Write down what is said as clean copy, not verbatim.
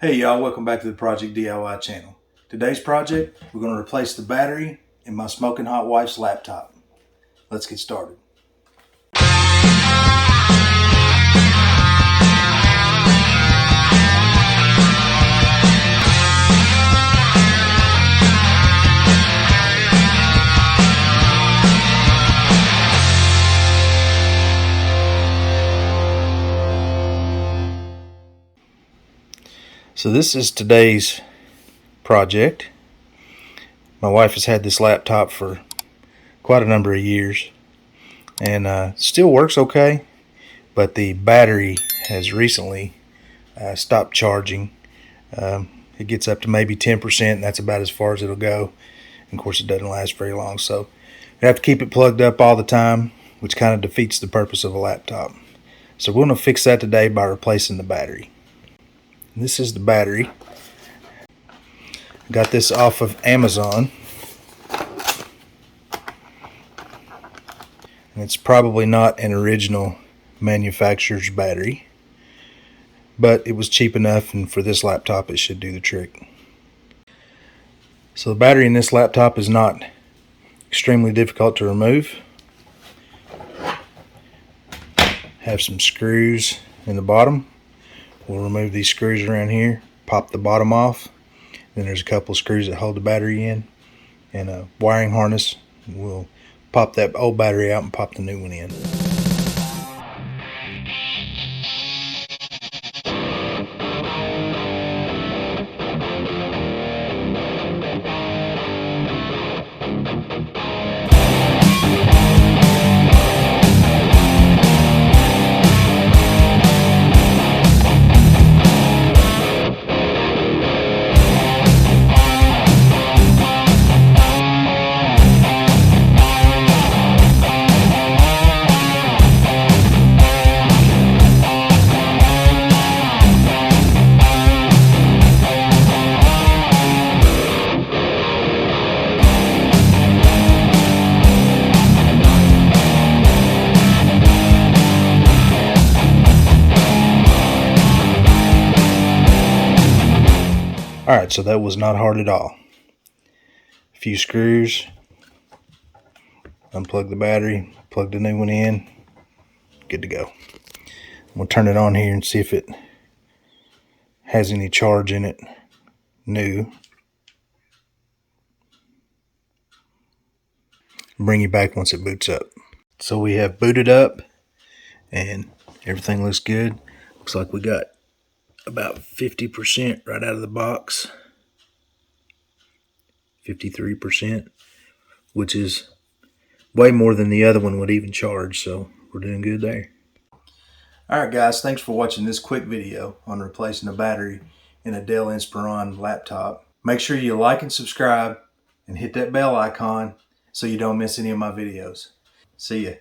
Hey y'all, welcome back to the Project DIY channel. Today's project, we're going to replace the battery in my smoking hot wife's laptop. Let's get started. So this is today's project. My wife has had this laptop for quite a number of years and still works okay, but the battery has recently stopped charging. It gets up to maybe 10%, and that's about as far as it'll go. And of course, it doesn't last very long, so you have to keep it plugged up all the time, which kind of defeats the purpose of a laptop. So we're going to fix that today by replacing the battery. This is the battery. Got this off of Amazon. And it's probably not an original manufacturer's battery, but it was cheap enough, and for this laptop it should do the trick. So the battery in this laptop is not extremely difficult to remove. Have some screws in the bottom. We'll remove these screws around here, pop the bottom off. Then there's a couple of screws that hold the battery in, and a wiring harness. We'll pop that old battery out and pop the new one in. Alright, so that was not hard at all. A few screws, unplug the battery, plug the new one in, good to go. We'll turn it on here and see if it has any charge in it new. Bring you back once it boots up. So we have booted up and everything looks good. Looks like we got about 50% right out of the box. 53%, which is way more than the other one would even charge, so we're doing good there. Alright guys, thanks for watching this quick video on replacing a battery in a Dell Inspiron laptop. Make sure you like and subscribe and hit that bell icon so you don't miss any of my videos. See ya.